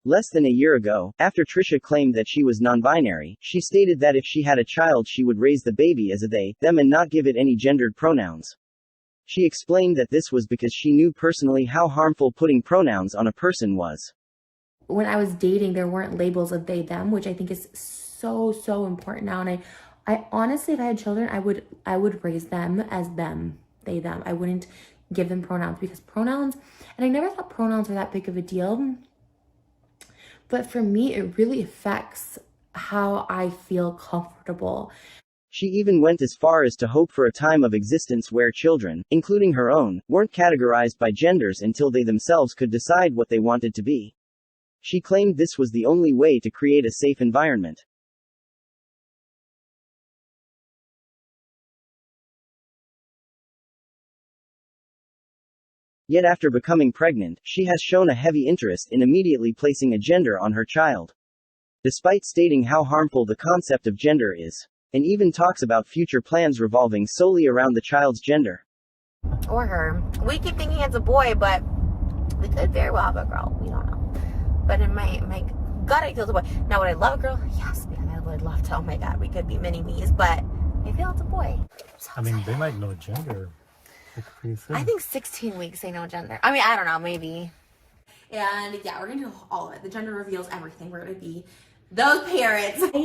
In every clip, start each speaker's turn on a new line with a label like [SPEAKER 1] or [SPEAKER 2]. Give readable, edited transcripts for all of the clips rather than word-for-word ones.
[SPEAKER 1] Less than a year ago, after Trisha claimed that she was non-binary, she stated that if she had a child she would raise the baby as a they, them and not give it any gendered pronouns. She explained that this was because she knew personally how harmful putting pronouns on a person was.
[SPEAKER 2] When I was dating, there weren't labels of they, them, which I think is so important now. And I honestly, if I had children, I would raise them as them, they, them. I wouldn't give them pronouns because pronouns, and I never thought pronouns were that big of a deal. But for me, it really affects how I feel comfortable.
[SPEAKER 1] She even went as far as to hope for a time of existence where children, including her own, weren't categorized by genders until they themselves could decide what they wanted to be. She claimed this was the only way to create a safe environment. Yet after becoming pregnant, she has shown a heavy interest in immediately placing a gender on her child. Despite stating how harmful the concept of gender is, and even talks about future plans revolving solely around the child's gender.
[SPEAKER 2] Or her. We keep thinking it's a boy, but we could very well have a girl. We don't know. But in my gut, I feel it's a boy. Now, would I love a girl? Yes, man, I would love to. Oh my God, we could be mini-me's, but I feel it's a boy.
[SPEAKER 3] I mean, they might know gender.
[SPEAKER 2] I think 16 weeks they know gender. I mean, I don't know, maybe. And yeah, we're gonna do all of it. The gender reveals everything. We're gonna be those parents. I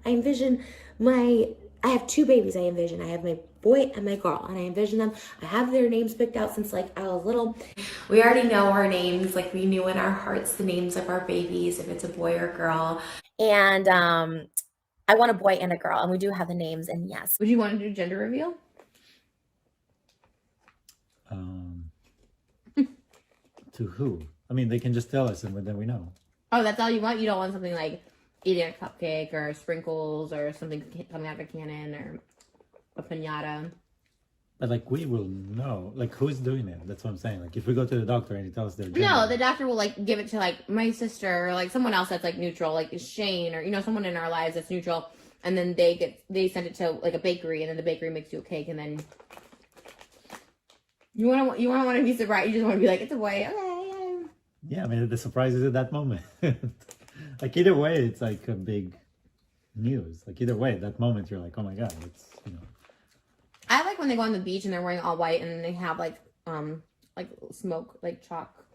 [SPEAKER 2] envision I have two babies. I have my boy and my girl, and I envision them. I have their names picked out since like I was little. We already know our names. Like we knew in our hearts the names of our babies, if it's a boy or girl. And I want a boy and a girl, and we do have the names. And yes, would you want to do gender reveal?
[SPEAKER 3] To who? I mean, they can just tell us and then we know.
[SPEAKER 2] Oh, that's all you want? You don't want something like eating a cupcake or sprinkles or something coming out of a cannon or a piñata?
[SPEAKER 3] But like we will know. Like who's doing it? That's what I'm saying. Like if we go to the doctor and he tells us their gender.
[SPEAKER 2] No, the doctor will like give it to like my sister or like someone else that's like neutral, like Shane or someone in our lives that's neutral, and then they send it to like a bakery, and then the bakery makes you a cake, and then you want to be surprised. You just want to be like, it's a boy. Okay.
[SPEAKER 3] Yeah, I mean the surprise is at that moment. Like either way, it's like a big news. Like either way, that moment you're like, oh my God, it's
[SPEAKER 2] I like when they go on the beach and they're wearing all white and they have like smoke, like chalk,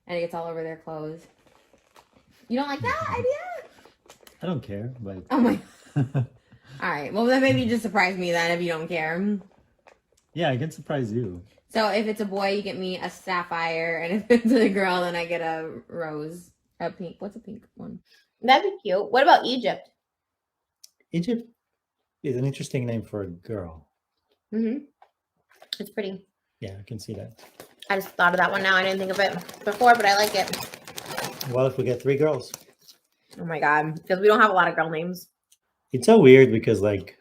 [SPEAKER 2] and it gets all over their clothes. You don't like that idea?
[SPEAKER 3] I don't care, but
[SPEAKER 2] oh my. All right, well then maybe you just surprise me then if you don't care.
[SPEAKER 3] Yeah, I can surprise you.
[SPEAKER 2] So if it's a boy, you get me a sapphire, and if it's a girl, then I get a rose, a pink. What's a pink one? That'd be cute. What about Egypt?
[SPEAKER 3] Egypt is an interesting name for a girl.
[SPEAKER 2] Mm-hmm. It's pretty.
[SPEAKER 3] Yeah, I can see that.
[SPEAKER 2] I just thought of that one now. I didn't think of it before, but I like it.
[SPEAKER 3] Well, if we get 3 girls.
[SPEAKER 2] Oh my God, because we don't have a lot of girl names.
[SPEAKER 3] It's so weird because like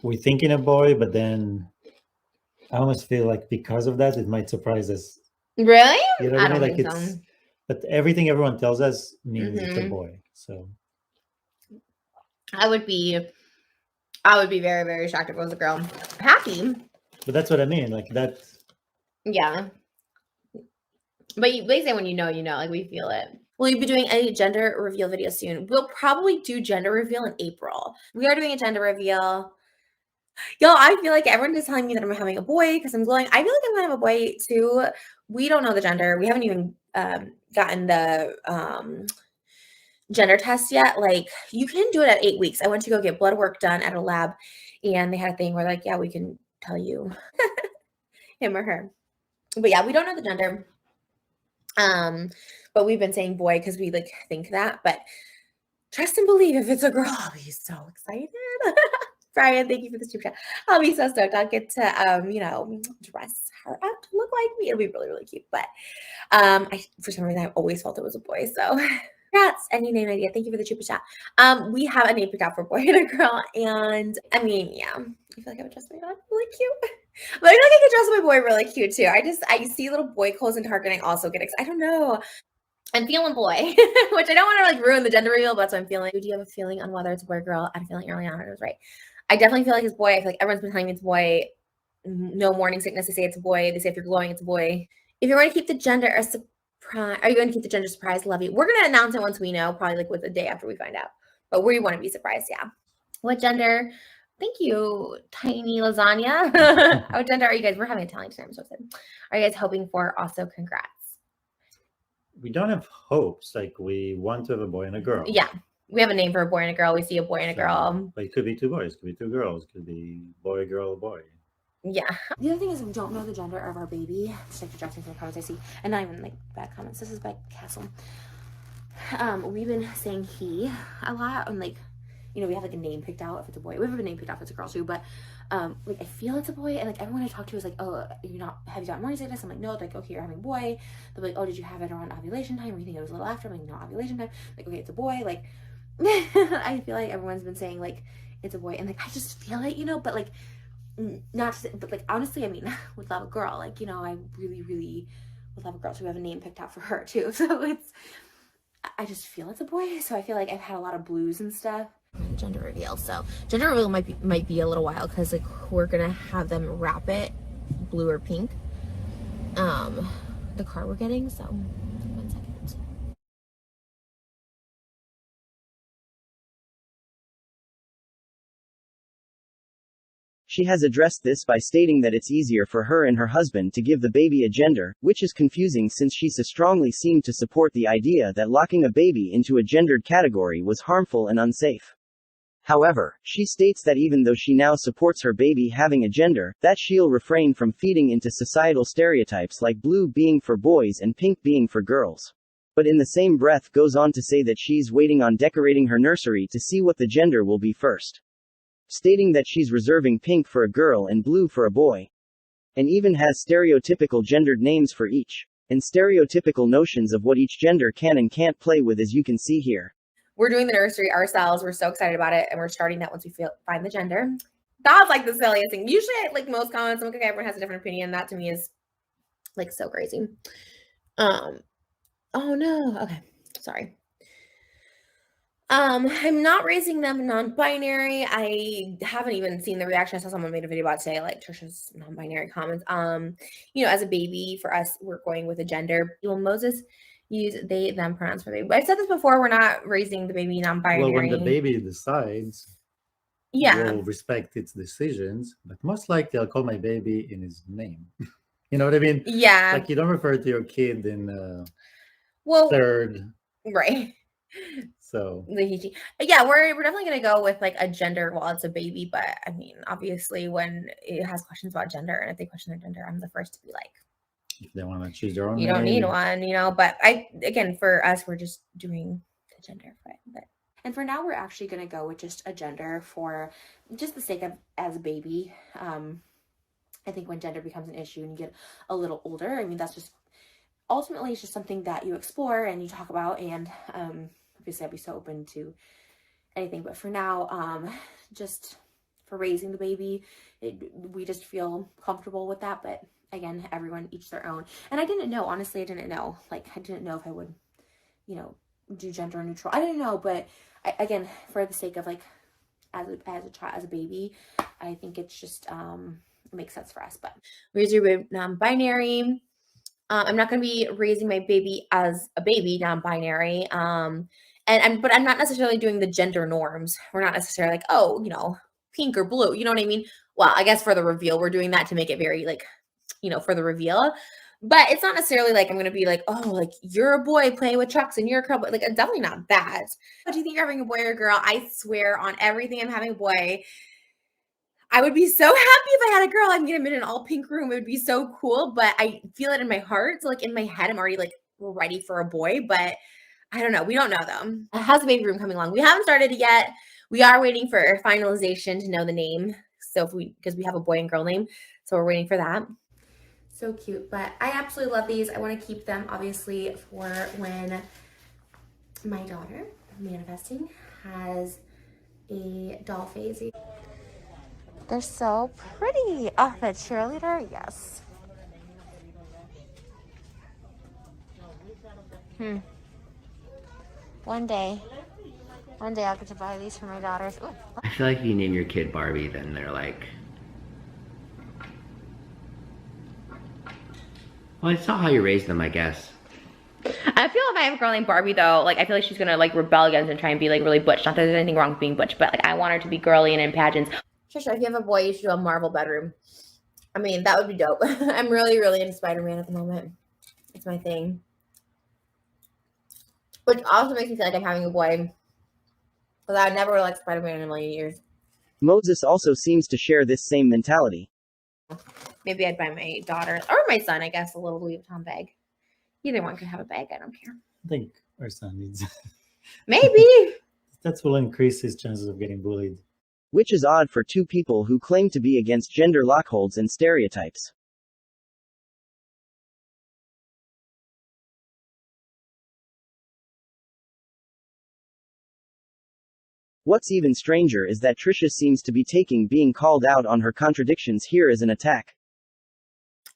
[SPEAKER 3] we're thinking a boy, but then I almost feel like because of that, it might surprise us.
[SPEAKER 2] Really?
[SPEAKER 3] You know what I mean? Like it's, so. But everything everyone tells us means it's a boy. So
[SPEAKER 2] I would be very, very shocked if it was a girl. Happy.
[SPEAKER 3] But that's what I mean. Like that.
[SPEAKER 2] Yeah. But they say when you know, like we feel it. Will you be doing any gender reveal video soon? We'll probably do gender reveal in April. We are doing a gender reveal. Y'all, I feel like everyone is telling me that I'm having a boy because I'm glowing. I feel like I'm going to have a boy too. We don't know the gender. We haven't even gotten the gender test yet. Like you can do it at 8 weeks. I went to go get blood work done at a lab and they had a thing where like, yeah, we can tell you him or her. But yeah, we don't know the gender. But we've been saying boy because we like think that. But trust and believe if it's a girl, I'll be so excited. Brian, thank you for the super chat. I'll be so stoked. I'll get to, dress her up to look like me. It'll be really, really cute. But for some reason, I always felt it was a boy. So congrats. Any name idea. Thank you for the super chat. We have a name picked out for a boy and a girl. And I mean, yeah, I feel like I would dress my dog really cute. But I feel like I could dress my boy really cute too. I see little boy clothes in Target and I also get excited. I don't know. I'm feeling boy, which I don't want to like ruin the gender reveal, but that's what I'm feeling. Do you have a feeling on whether it's a boy or girl? I had a feeling early on it was right. I definitely feel like it's boy. I feel like everyone's been telling me it's boy. No morning sickness. They say it's a boy. They say if you're glowing, it's a boy. If you're going to keep the gender a Are you going to keep the gender surprise? Love you. We're going to announce it once we know, probably like with the day after we find out. But we want to be surprised, yeah. What gender? Thank you, Tiny Lasagna. What gender are you guys? We're having Italian tonight. I'm so excited. Are you guys hoping for? Also, congrats.
[SPEAKER 3] We don't have hopes. Like, we want to have a boy and a girl.
[SPEAKER 2] Yeah. We have a name for a boy and a girl. We see a boy and a girl.
[SPEAKER 3] But it could be 2 boys, it could be 2 girls, it could be boy, girl, boy.
[SPEAKER 2] Yeah. The other thing is we don't know the gender of our baby. Just like projecting from the comments I see. And not even like bad comments. This is by Castle. We've been saying he a lot. And like, you know, we have like a name picked out if it's a boy. We have a name picked out if it's a girl too. But like I feel it's a boy. And like everyone I talk to is like, oh, have you got morning sickness? I'm like, no. They're like, okay, you're having a boy. They're like, oh, did you have it around ovulation time? Or you think it was a little after? I'm like, no, ovulation time. Like, okay, it's a boy. Like, I feel like everyone's been saying like it's a boy. And like, I just feel it, you know, but like, not to say, but like honestly, I mean, would love a girl. Like, you know, I really would love a girl. So we have a name picked out for her too. So I just feel it's a boy. So I feel like I've had a lot of blues and stuff. Gender reveal. So gender reveal might be a little while because like we're gonna have them wrap it blue or pink. The card we're getting. So 1 second.
[SPEAKER 1] She has addressed this by stating that it's easier for her and her husband to give the baby a gender, which is confusing since she so strongly seemed to support the idea that locking a baby into a gendered category was harmful and unsafe. However, she states that even though she now supports her baby having a gender, that she'll refrain from feeding into societal stereotypes like blue being for boys and pink being for girls. But in the same breath goes on to say that she's waiting on decorating her nursery to see what the gender will be first, stating that she's reserving pink for a girl and blue for a boy, and even has stereotypical gendered names for each, and stereotypical notions of what each gender can and can't play with, as you can see here. We're doing the nursery ourselves. We're so excited about it, and we're starting that once we find the gender. That's like the silliest thing. Usually, like most comments, I'm like, okay, everyone has a different opinion. That to me is like so crazy. Oh no. Okay, sorry. I'm not raising them non-binary. I haven't even seen the reaction. I saw someone made a video about today, like Trisha's non-binary comments. You know, as a baby, for us, we're going with a gender. Will Moses use they, them pronouns for baby? I've said this before. We're not raising the baby non-binary.
[SPEAKER 3] Well, when the baby decides,
[SPEAKER 2] yeah,
[SPEAKER 3] we'll respect its decisions, but most likely I'll call my baby in his name. You know what I mean?
[SPEAKER 2] Yeah.
[SPEAKER 3] Like you don't refer to your kid in third.
[SPEAKER 2] Right.
[SPEAKER 3] So
[SPEAKER 2] yeah, we're definitely gonna go with like a gender while it's a baby, but I mean, obviously, when it has questions about gender and if they question their gender, I'm the first to be like,
[SPEAKER 3] if they want to choose their own,
[SPEAKER 2] you don't need one, you know. But again, for us, we're just doing the gender for it. But and for now, we're actually gonna go with just a gender for just the sake of as a baby. I think when gender becomes an issue and you get a little older, I mean, that's just ultimately it's just something that you explore and you talk about, and obviously I'd be so open to anything, but for now, just for raising the baby, we just feel comfortable with that. But again, everyone each their own. And I didn't know, honestly, I didn't know if I would, you know, do gender neutral. I didn't know, but again, for the sake of like as a baby, I think it's just it makes sense for us. But raise your baby non-binary. I'm not going to be raising my baby as a baby non-binary. But I'm not necessarily doing the gender norms. We're not necessarily like, oh, you know, pink or blue. You know what I mean? Well, I guess for the reveal, we're doing that to make it very like, you know, for the reveal. But it's not necessarily like I'm going to be like, oh, like you're a boy playing with trucks and you're a girl. But like, definitely not that. But do you think you're having a boy or a girl? I swear on everything I'm having a boy. I would be so happy if I had a girl. I'm going to be in an all pink room. It would be so cool. But I feel it in my heart. So like in my head, I'm already like ready for a boy. But I don't know. We don't know them. How's the baby room coming along? We haven't started it yet. We are waiting for finalization to know the name. So because we have a boy and girl name. So we're waiting for that. So cute. But I absolutely love these. I want to keep them obviously for when my daughter, manifesting, has a doll phase. They're so pretty. Oh, the cheerleader, yes. One day I'll get to buy these for my daughters. Ooh.
[SPEAKER 4] I feel like if you name your kid Barbie, then they're like, well, it's not how you raise them, I guess.
[SPEAKER 2] I feel if I have a girl named Barbie though, like I feel like she's gonna like rebel against and try and be like really butch. Not that there's anything wrong with being butch, but like I want her to be girly and in pageants. Trisha, if you have a boy, you should do a Marvel bedroom. I mean, that would be dope. I'm really, really into Spider-Man at the moment. It's my thing. Which also makes me feel like I'm having a boy. Because I would never like Spider-Man in a million years.
[SPEAKER 1] Moses also seems to share this same mentality.
[SPEAKER 2] Maybe I'd buy my daughter or my son, I guess, a little Louis Vuitton bag. Either one could have a bag. I don't care.
[SPEAKER 3] I think our son needs.
[SPEAKER 2] Maybe.
[SPEAKER 3] That will increase his chances of getting bullied.
[SPEAKER 1] Which is odd for two people who claim to be against gender lockholds and stereotypes. What's even stranger is that Trisha seems to be taking being called out on her contradictions here as an attack.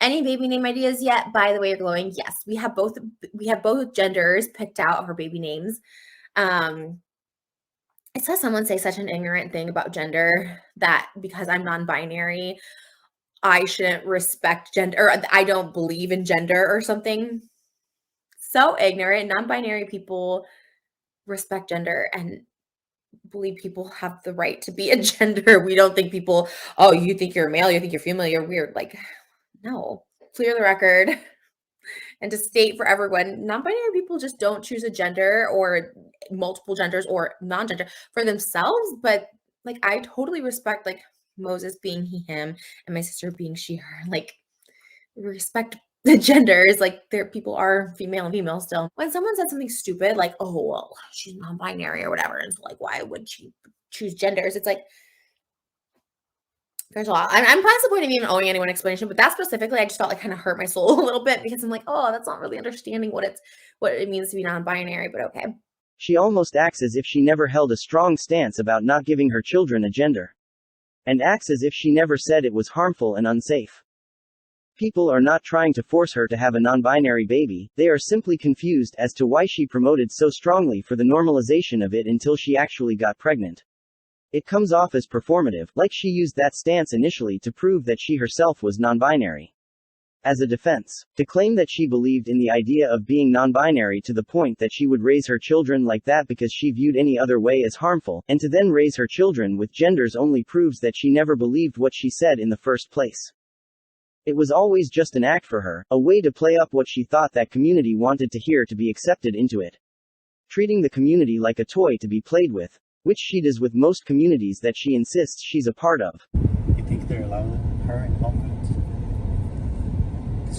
[SPEAKER 2] Any baby name ideas yet? By the way, you're glowing. Yes, we have both genders picked out of our baby names. I saw someone say such an ignorant thing about gender that because I'm non-binary, I shouldn't respect gender, or I don't believe in gender or something. So ignorant. Non-binary people respect gender and believe people have the right to be a gender. We don't think people, oh, you think you're a male, you think you're female, you're weird. Like, no. Clear the record. And to state for everyone, non-binary people just don't choose a gender or multiple genders or non-gender for themselves. But like, I totally respect like Moses being he, him, and my sister being she, her. Like, respect the genders. Like, there people are female and female still. When someone said something stupid, like, oh, well, she's non-binary or whatever, and so like, why would she choose genders? It's like, there's a lot. I'm past the point of even owing anyone explanation, but that specifically, I just felt like kind of hurt my soul a little bit because I'm like, oh, that's not really understanding what it means to be non-binary, but okay.
[SPEAKER 1] She almost acts as if she never held a strong stance about not giving her children a gender. And acts as if she never said it was harmful and unsafe. People are not trying to force her to have a non-binary baby, they are simply confused as to why she promoted so strongly for the normalization of it until she actually got pregnant. It comes off as performative, like she used that stance initially to prove that she herself was non-binary. As a defense, to claim that she believed in the idea of being non-binary to the point that she would raise her children like that because she viewed any other way as harmful, and to then raise her children with genders only proves that she never believed what she said in the first place. It was always just an act for her, a way to play up what she thought that community wanted to hear to be accepted into it. Treating the community like a toy to be played with, which she does with most communities that she insists she's a part of.
[SPEAKER 3] You think they're allowing her involvement?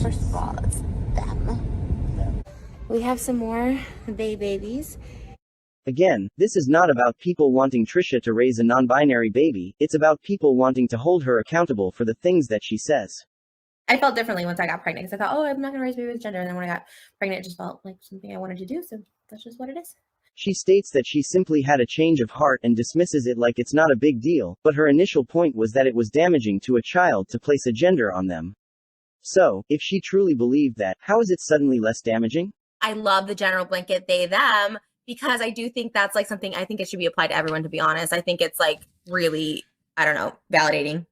[SPEAKER 2] First of all, it's them.
[SPEAKER 3] Yeah.
[SPEAKER 2] We have some more babies.
[SPEAKER 1] Again, this is not about people wanting Trisha to raise a non-binary baby, it's about people wanting to hold her accountable for the things that she says.
[SPEAKER 2] I felt differently once I got pregnant because I thought, oh, I'm not going to raise a baby with gender. And then when I got pregnant, it just felt like something I wanted to do. So that's just what it is.
[SPEAKER 1] She states that she simply had a change of heart and dismisses it like it's not a big deal, but her initial point was that it was damaging to a child to place a gender on them. So, if she truly believed that, how is it suddenly less damaging?
[SPEAKER 2] I love the general blanket they, them, because I do think that's like something I think it should be applied to everyone, to be honest. I think it's like really, I don't know, validating.